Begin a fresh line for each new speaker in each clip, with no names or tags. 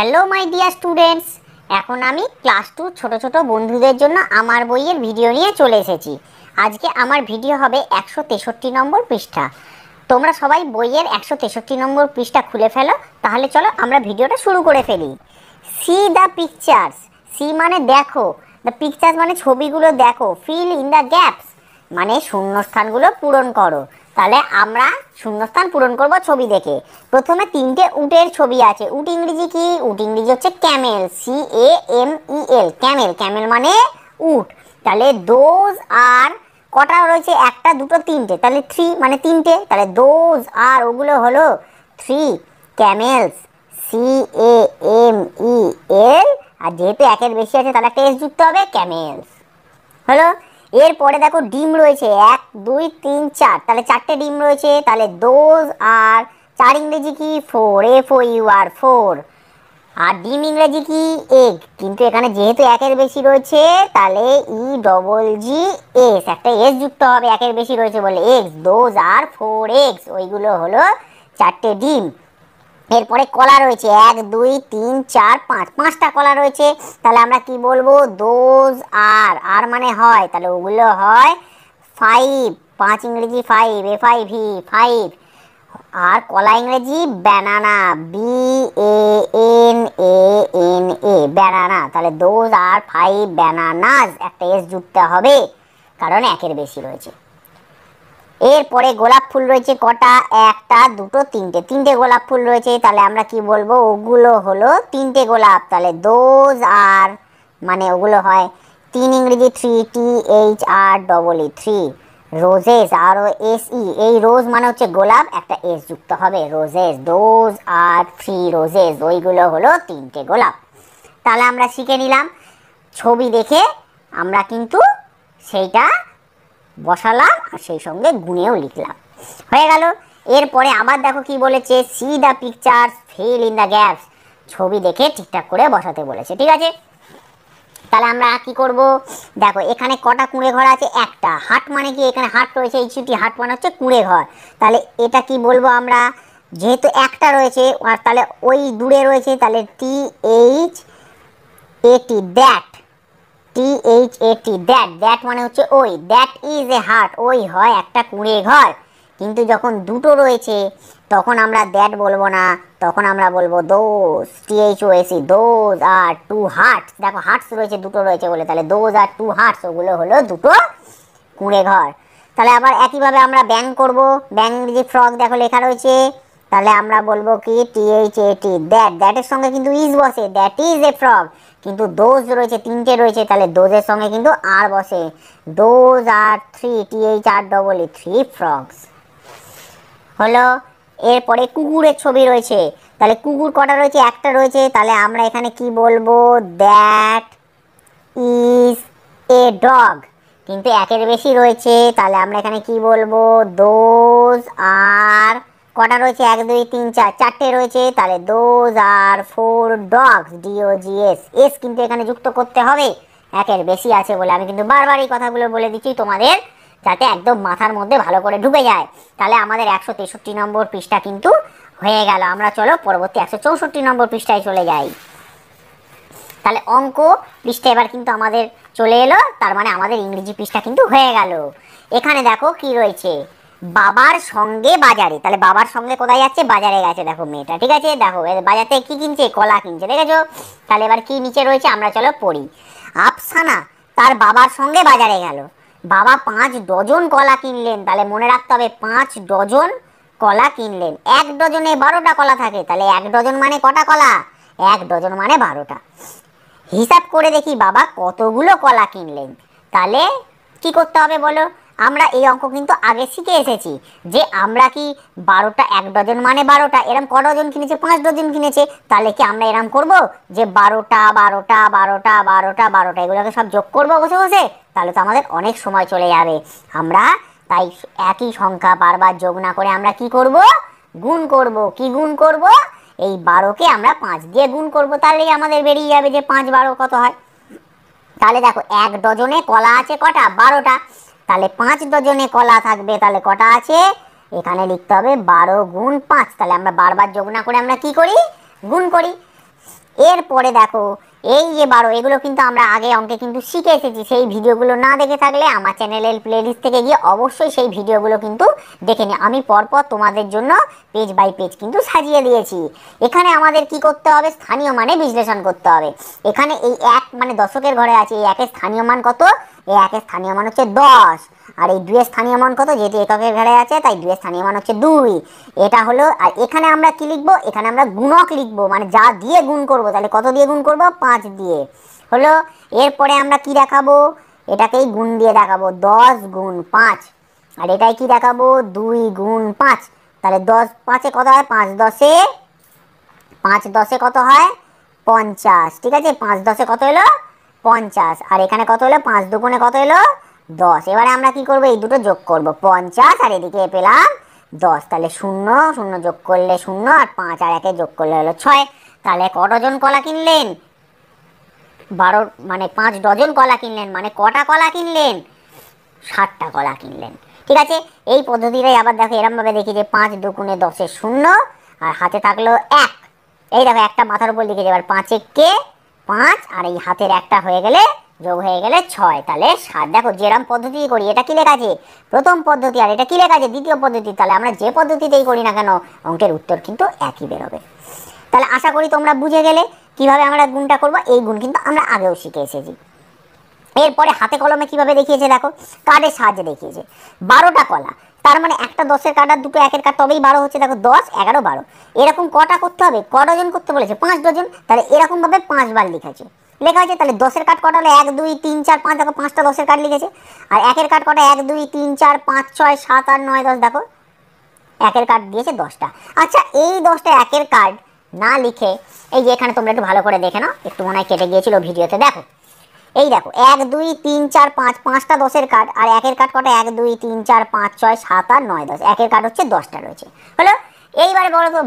Hello my dear students, এখন আমি class 2 ছোট ছোট বন্ধুদের জন্য আমার বইয়ের ভিডিও নিয়ে চলে এসেছি। আজকে আমার ভিডিও হবে 163 নম্বর পৃষ্ঠা। তোমরা সবাই বইয়ের 163 নম্বর পৃষ্ঠা খুলে ফেলো। তাহলে চলো আমরা ভিডিওটা শুরু করে ফেলি। C the pictures. সি মানে দেখো, দ্য পিকচার্স মানে ছবিগুলো দেখো, ফিল ইন দ্য গ্যাপস মানে শূন্যস্থানগুলো পূরণ করো। তাহলে আমরা শূন্যস্থান পূরণ করব ছবি দেখে। প্রথমে তিনটে উটের ছবি আছে। উট ইংরেজি কি? উট ইংরেজি হচ্ছে ক্যামেল, CAMEL, ক্যামেল। ক্যামেল মানে উট। তাহলে দোজ আর কটা রয়েছে? একটা, দুটো, তিনটে। তাহলে 3 মানে তিনটে। তাহলে দোজ আর ওগুলো হলো 3 ক্যামেলস, CAMEL। আর যেহেতু একের বেশি আছে তাহলে একটা এস যুক্ত হবে, ক্যামেলস হলো। এরপরে দেখো ডিম রয়েছে 1 2 3 4, তাহলে 4টে ডিম রয়েছে। তাহলে দোজ আর 4 ইংরেজি কি? 4, FOUR। আর ডিম ইংরেজি কি? এগ। কিন্তু এখানে যেহেতু একের বেশি রয়েছে তাহলে EGGS, একটা এস যুক্ত হবে, একের বেশি রয়েছে বলে এগস। দোজ আর 4 এগস, ওইগুলো হলো 4টে ডিম। এরপরে কলা রয়েছে 1 2 3 4 5, 5টা কলা রয়েছে। তাহলে আমরা কি বলবো? দোজ আর মানে হয়, তাহলে ওগুলো হয় 5, 5 ইংরেজি 5, FIV। আর কলা ইংরেজি ব্যানানা, BANANA, ব্যানানা। তাহলে দোজ আর 5 ব্যানানাস, একটা এস যুক্ত হবে কারণ একের বেশি রয়েছে। এরপরে গোলাপ ফুল রয়েছে কটা? একটা, দুটো, তিনটে গোলাপ ফুল রয়েছে। তাহলে আমরা কি বলবো? ওগুলো হলো 3টে গোলাপ। তাহলে দোজ আর মানে ওগুলো হয় 3 ইংরেজি 3, THREE, রোজেস। আর SE, এই রোজ মানে হচ্ছে গোলাপ, একটা এস যুক্ত হবে, রোজেস। দোজ আর 3 রোজেস, ওইগুলো হলো 3টে গোলাপ। তাহলে আমরা শিখে নিলাম। ছবি দেখে আমরা কিন্তু সেইটা বসালাম আর সেই সঙ্গে গুণেও লিখলাম, হয়ে গেল। এরপরে আবার দেখো কি বলেছে, C the pictures, fill in the gaps. ছবি দেখে ঠিকঠাক করে বসাতে বলেছে, ঠিক আছে। তাহলে আমরা কি করব? দেখো এখানে কটা কুঁড়ে ঘর আছে? একটা। হাট মানে কি? এখানে হাট রয়েছে, এইচুটি হাট মানে হচ্ছে কুঁড়ে ঘর। তাহলে এটা কি বলবো আমরা? যেহেতু একটা রয়েছে আর তাহলে ওই দূরে রয়েছে, তাহলে THAT, দ্যাট মানে হচ্ছে ওই। দ্যাট ইজ এ হার্ট, ওই হয় একটা কুঁড়ে ঘর। কিন্তু যখন দুটো রয়েছে তখন আমরা দ্যাট বলবো না, তখন আমরা বলবো দোজ, THOSE, দোজ আর 2 হার্টস। দেখো হার্টস রয়েছে, দুটো রয়েছে বলে, তাহলে দোজ আর 2 হার্টস, ওগুলো হলো দুটো কুঁড়ে ঘর। তাহলে আবার একইভাবে আমরা ব্যাং করব। ব্যাং যে ফ্রগ দেখো লেখা রয়েছে, তাহলে আমরা বলবো কি? THAT, দ্যাটের সঙ্গে কিন্তু ইজ বসে, দ্যাট ইজ এ ফ্রগ। কিন্তু দোজ রয়েছে, 3টে রয়েছে, তাহলে দোজের সঙ্গে কিন্তু আর বসে। দোজ আর 3, THREE, 3 ফ্রগস হলো। এরপরে কুকুরের ছবি রয়েছে। তাহলে কুকুর কটা রয়েছে? একটা রয়েছে। তাহলে আমরা এখানে কি বলবো? That is a dog. কিন্তু একের বেশি রয়েছে, তাহলে আমরা এখানে কি বলবো? দোজ আর কটা রয়েছে? 1 2 3 4, 4টে রয়েছে। তাহলে those are 4 dogs, DOGS। S কিন্তু এখানে যুক্ত করতে হবে, একের বেশি আছে বলে। আমি কিন্তু বারবার এই কথাগুলো বলে দিচ্ছি তোমাদের, যাতে একদম মাথার মধ্যে ভালো করে ঢুকে যায়। তাহলে আমাদের 163 নম্বর পৃষ্ঠা কিন্তু হয়ে গেল। আমরা চলো পরবর্তী 164 নম্বর পৃষ্ঠায় চলে যাই। তাহলে অঙ্ক পৃষ্ঠা এবার কিন্তু আমাদের চলে এলো, তার মানে আমাদের ইংরেজি পৃষ্ঠা কিন্তু হয়ে গেল। এখানে দেখো কি রয়েছে, বাবার সঙ্গে বাজারে। তাহলে বাবার সঙ্গে কোথায় যাচ্ছে? বাজারে গেছে দেখো মেয়েটা, ঠিক আছে। দেখো বাজার থেকে কি কিনছে? কলা কিনছে, দেখেছো। তাহলে এবার কি নিচে রয়েছে আমরা চলো পড়ি। আফসানা তার বাবার সঙ্গে বাজারে গেল। বাবা 5 ডজন কলা কিনলেন। তাহলে মনে রাখতে হবে 5 ডজন কলা কিনলেন। 1 ডজনে 12টা কলা থাকে, তাহলে 1 ডজন মানে কটা কলা? 1 ডজন মানে 12টা। হিসাব করে দেখি বাবা কতগুলো কলা কিনলেন। তাহলে কি করতে হবে বলো? আমরা এই অঙ্ক কিন্তু আগে শিখে এসেছি যে আমরা কি 12টা, 1 ডজন মানে 12টা, এরম ক ডজন কিনেছে? 5 ডজন কিনেছে। তাহলে কি আমরা এরম করব যে 12টা 12টা 12টা 12টা 12টা এগুলোকে সব যোগ করবো বসে বসে? তাহলে তো আমাদের অনেক সময় চলে যাবে। আমরা তাই একই সংখ্যা বারবার যোগ না করে আমরা কি করব? গুণ করব। কি গুণ করব? এই 12কে আমরা 5 দিয়ে গুণ করব, তাহলেই আমাদের বেরিয়ে যাবে যে 5 12 কত হয়। তাহলে দেখো 1 ডজনে কলা আছে কটা? 12টা। তাহলে 5 ডজনে কলা থাকবে, তাহলে কটা আছে? এখানে লিখতে হবে 12 গুণ 5। তাহলে আমরা বারবার যোগ না করে আমরা কি করি? গুণ করি। এরপরে দেখো এই যে 12, এগুলো কিন্তু আমরা আগে অঙ্কে কিন্তু শিখে এসেছি। সেই ভিডিওগুলো না দেখে থাকলে আমার চ্যানেলের প্লেলিস্ট থেকে গিয়ে অবশ্যই সেই ভিডিওগুলো কিন্তু দেখে নিই। আমি পরপর তোমাদের জন্য পেজ বাই পেজ কিন্তু সাজিয়ে দিয়েছি। এখানে আমাদের কি করতে হবে, স্থানীয় মানে বিশ্লেষণ করতে হবে। এখানে এই 1 মানে দশকের ঘরে আছে, এই 1 এর স্থানীয় মান কত, এই 1 এর স্থানীয় মান হচ্ছে 10, আর এই 2 এর স্থানীয় মান কত, যেহেতু এককের ঘরে আছে তাই 2 এর স্থানীয় মান হচ্ছে 2। এটা হলো। আর এখানে আমরা কি লিখবো, এখানে আমরা গুণক লিখবো, মানে যা দিয়ে গুণ করব। তাহলে কত দিয়ে গুণ করব, 5 দিয়ে হলো। এরপরে আমরা কি দেখাবো, এটাকেই গুণ দিয়ে দেখাবো, 10 গুণ 5। আর এটাই কি দেখাবো, 2 গুণ 5। তাহলে 10 5-এ কত হয়, 5 10-এ কত হয়, 50। ঠিক আছে, 5 10-এ কত হলো, 50। আর এখানে কত হলো, 5 দুগুণে কত হলো, 10। এবারে আমরা কি করব, এই দুটো যোগ করব, 50 আর এদিকে পেলাম 10। তাহলে 0 0 যোগ করলে 0, আর 5 আর 1 যোগ করলে হলো 6। তাহলে কত ডজন কলা কিনলেন, 12 মানে 5 ডজন কলা কিনলেন, মানে কটা কলা কিনলেন, 60টা কলা কিনলেন। ঠিক আছে, এই পদ্ধতিটাই আবার দেখো এরম ভাবে দেখি যে 5 দুগুণে 10-এ 0, আর হাতে থাকলো 1। এই দেখো একটা মাথার উপর লিখে এবার 5 একে 5, আর এই হাতের একটা হয়ে গেলে যোগ হয়ে গেলে 6। তাহলে 7। দেখো যেরকম পদ্ধতি করি, এটা কি লেখা আছে, প্রথম পদ্ধতি, আর এটা কি লেখা আছে, দ্বিতীয় পদ্ধতি। তাহলে আমরা যে পদ্ধতিতেই করি না কেন অঙ্কের উত্তর কিন্তু একই বেরোবে। তাহলে আশা করি তোমরা বুঝে গেলে কিভাবে আমরা গুণটা করব। এই গুণ কিন্তু আমরা আগেও শিখে এসেছি। এরপরে হাতে কলমে কিভাবে দেখিয়েছে দেখো, কার্ডের সাহায্যে দেখিয়েছে। 12টা কলা, তার মানে একটা 10-এর কার্ড আর দুটো 1-এর কার্ড, তবেই 12 হচ্ছে। দেখো 10 11 12, এরকম কটা করতে হবে, ক ডজন করতে বলেছে, 5 ডজন। তাহলে এরকম ভাবে 5 বার লিখেছে লেখা হয়েছে। তাহলে 10-এর কার্ড কটা হলো, 1 2 3 4 5, দেখো 5টা 10-এর কার্ড লিখেছে। আর 1-এর কার্ড কটা, 1 2 3 4 5 6 7 8 9 10, দেখো 1-এর কার্ড দিয়েছে 10টা। আচ্ছা, এই 10টা 1-এর কার্ড না লিখে, এই যে এখানে তোমরা একটু ভালো করে দেখে নাও, একটু মনে হয় কেটে গিয়েছিল ভিডিওতে। দেখো এই দেখো 1 2 3 4 5, 5টা 10-এর কার্ড, আর 1-এর কার্ড কটা, 1 2 3 4 5 6 7 8 9 10, 1-এর কার্ড হচ্ছে 10টা রয়েছে হলো। এইবারে বলো তো,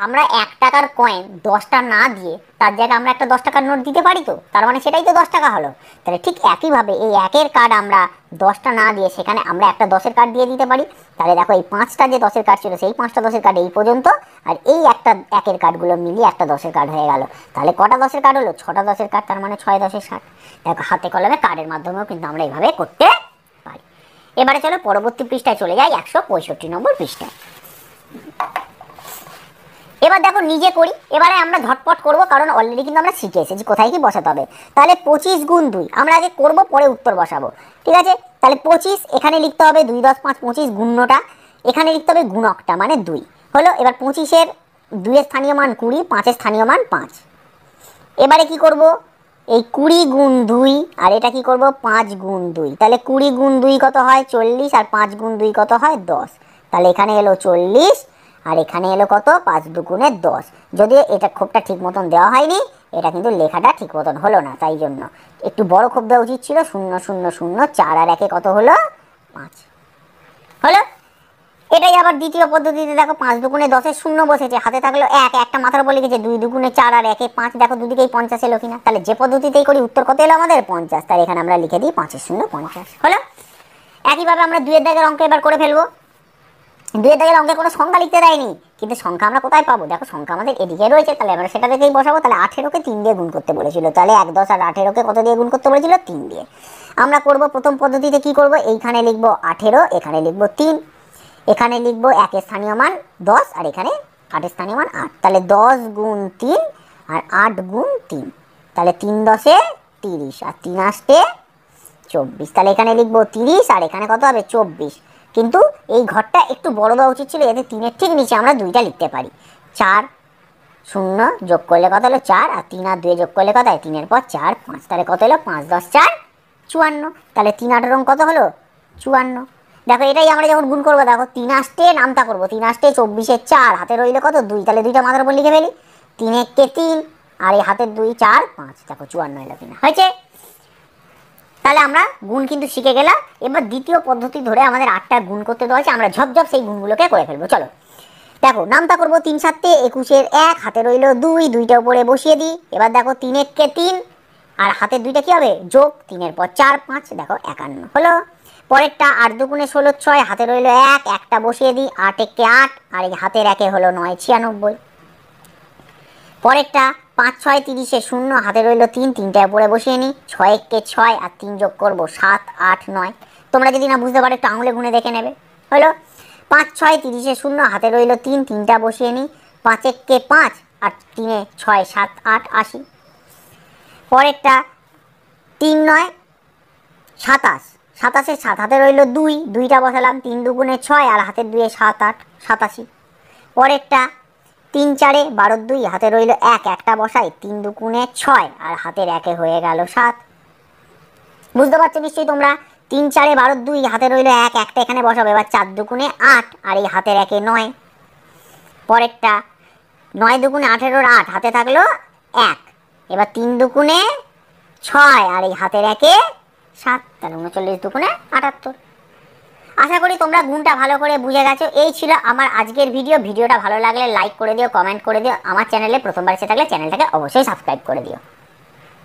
আমরা 1 টাকার কয়েন 10টা না দিয়ে তার জায়গায় আমরা একটা 10 টাকার নোট দিতে পারি তো, তার মানে সেটাই তো 10 টাকা হলো। তাহলে ঠিক একইভাবে এই 1-এর কার্ড আমরা 10টা না দিয়ে সেখানে আমরা একটা 10-এর কার্ড দিয়ে দিতে পারি। তাহলে দেখো এই 5টা যে 10-এর কার্ড ছিল, সেই 5টা 10-এর কার্ড এই পর্যন্ত, আর এই একটা 1-এর কার্ডগুলো মিলিয়ে একটা 10-এর কার্ড হয়ে গেল। তাহলে কটা 10-এর কার্ড হলো, 6টা 10-এর কার্ড, তার মানে 6 10 60। দেখো হাতে কলমে কার্ডের মাধ্যমেও কিন্তু আমরা এইভাবে করতে পারি। এবারে চলো পরবর্তী পৃষ্ঠায় চলে যাই, 165 নম্বর পৃষ্ঠায়। এবার দেখো নিজে করি, এবারে আমরা ঝটপট করব, কারণ অলরেডি কিন্তু আমরা শিখে এসেছি কোথায় কি বসাতে হবে। তাহলে 25 গুণ 2 আমরা আগে করব, পরে উত্তর বসাবো। ঠিক আছে, তাহলে 25 এখানে লিখতে হবে 2 10 5 25, গুণ্যটা এখানে লিখতে হবে, গুণকটা মানে 2 হলো। এবার 25-এর 2-এর স্থানীয় মান 20, 5-এর স্থানীয় মান 5। এবারে কি করব, এই 20 গুণ 2, আর এটা কি করব, 5 গুণ 2। তাহলে 20 গুণ 2 কত হয়, 40, আর 5 গুণ 2 কত হয়, 10। তাহলে এখানে এলো 40, আর এখানে এলো কত, 5 দুগুণে 10। যদিও এটা ক্ষোভটা ঠিক মতন দেওয়া হয়নি, এটা কিন্তু লেখাটা ঠিক মতন হলো না, তাই জন্য একটু বড় ক্ষোভ দেওয়া উচিত ছিল। 0 0 0 4, আর 1-এ কত হলো, 5 হলো। এটাই আবার দ্বিতীয় পদ্ধতিতে দেখো, 5 দুগুণে 10-এর 0 বসেছে, হাতে থাকলো 1, একটা মাথার উপর লিখেছে 2 দুগুণে 4, আর 1-এ 5, দেখো দুদিকেই 50 এলো কিনা। তাহলে যে পদ্ধতিতেই করি উত্তর কত এলো আমাদের, 50। তাহলে এখানে আমরা লিখে দিই 5-এর 0 50 হলো। একইভাবে আমরা 2-এর দাগের অঙ্ক এবার করে ফেলবো। 2-এর দাগের অঙ্কে কোনো সংখ্যা লিখতে দেয়নি, কিন্তু সংখ্যা আমরা কোথায় পাবো, দেখো সংখ্যা আমাদের এদিকে রয়েছে, তাহলে আমরা সেটা থেকেই বসাবো। তাহলে 18-কে 3 দিয়ে গুণ করতে বলেছিল, তাহলে 1 10 আর 18-কে কত দিয়ে গুণ করতে বলেছিল, 3 দিয়ে। আমরা করব প্রথম পদ্ধতিতে কি করব, এইখানে লিখবো 18, এখানে লিখবো 3, এখানে লিখবো 1-এর স্থানীয় মান 10, আর এখানে 8-এর স্থানীয় মান 8। তাহলে 10 গুণ 3 আর 8 গুণ 3, তাহলে 3 10-এ 30, আর 3 8-এ 24। তাহলে এখানে লিখবো 30, আর এখানে কত হবে, 24। কিন্তু এই ঘরটা একটু বড় দেওয়া উচিত ছিল, এতে 3-এর ঠিক নিচে আমরা 2টা লিখতে পারি। 4 0 যোগ করলে কত হলো, 4, আর 3 আর 2 যোগ করলে কত হয়, 3-এর পর 4 5। তাহলে কত হলো, 5 10 4 54। তাহলে 3 8 কত হলো, 54। দেখো এটাই আমরা যখন গুণ করবো, দেখো 3 আসতে নামতা করবো, 3 আসতে 24-এর 4, হাতে রইলে কত 2, তাহলে 2টা মাথার উপর লিখে ফেলি, 3 1 3, আর এই হাতের 2 4 5, দেখো 54 এলো কিনা, হয়েছে। তাহলে আমরা গুণ কিন্তু শিখে গেলাম। এবার দ্বিতীয় পদ্ধতি ধরে আমাদের 8টা গুণ করতে দেওয়া হয়েছে, আমরা ঝপঝপ সেই গুণগুলোকে করে ফেলবো। চলো দেখো নামতা করবো, 3 7 21-এর 1, হাতে রইল 2, 2টা উপরে বসিয়ে দিই। এবার দেখো 3 1 3, আর হাতের 2টা কি হবে, যোগ, 3-এর পর 4 5, দেখো 51 হলো। পরেরটা 8 দুগুণে 16 6, হাতে রইল 1, একটা বসিয়ে দিই, 8 1 8, আর এই হাতের 1-এ হলো 9 96। পরেরটা 5 6 30 শূন্য, হাতে রইল 3, 3টা উপরে বসিয়ে নিই। 6 একে 6 আর 3 যোগ করবো 7 8 9। তোমরা যদি না বুঝতে পারো একটু আঙুলে গুনে দেখে নেবে। হলো 5 6 30 শূন্য, হাতে রইল 3, 3টা বসিয়ে নিই। 5 একে 5 আর 3 এ 6 7 8 80। পরেরটা 3 9 27, 27 7, হাতে রইল 2, 2টা বসালাম। 3 দুগুণে 6 আর হাতের 2 7 8 87। পরেরটা 3 4 12 2, হাতে রইল 1, একটা বসাই। 3 দুগুণে 6 আর হাতের 1 হয়ে গেল 7। বুঝতে পারছো নিশ্চয়ই তোমরা? 3 4 12 2, হাতে রইল 1, একটা এখানে বসাবো। এবার 4 দুগুণে 8 আর এই হাতের 1 9। পরেরটা 9 দুগুণে 18 8, হাতে থাকলো 1। এবার 3 দুগুণে 6 আর এই হাতের 1 7, তাহলে 39 দুগুণে 78। আশা করি তোমরা গুণটা ভালো করে বুঝে গেছো। এই ছিল আমার আজকের ভিডিও। ভিডিওটা ভালো লাগলে লাইক করে দিও, কমেন্ট করে দিও। আমার চ্যানেলে প্রথমবার এসে থাকলে চ্যানেলটাকে অবশ্যই সাবস্ক্রাইব করে দিও।